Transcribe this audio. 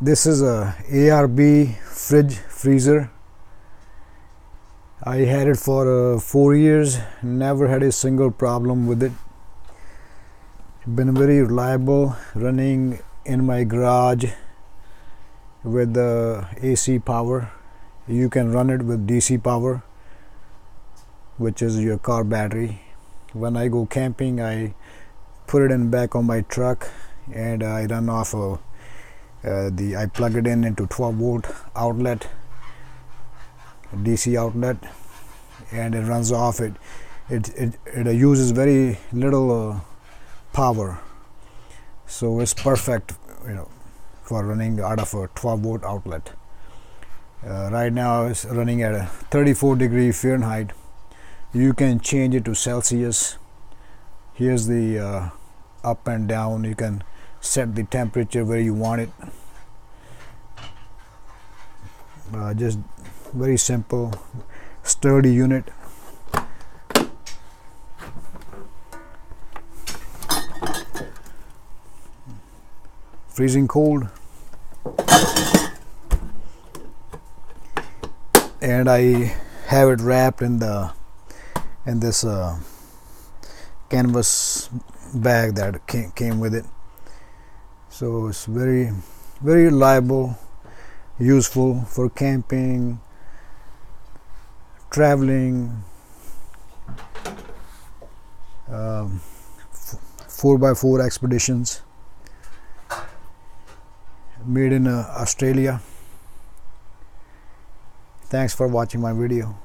This is a ARB freezer. I had it for 4 years, never had a single problem with it. Been very reliable, running in my garage with the AC power. You can run it with DC power, which is your car battery. When I go camping, I put it in back of my truck and I run off I plug it into 12-volt outlet, DC outlet, and it runs off. It uses very little power, so it's perfect, for running out of a 12-volt outlet. Right now it's running at 34 degree Fahrenheit. You can change it to Celsius. Here's the up and down. You can set the temperature where you want it. Just very simple, sturdy unit. Freezing cold. And I have it wrapped in this canvas bag that came with it. So it's very, very reliable, useful for camping, traveling, 4x4 expeditions. Made in Australia. Thanks for watching my video.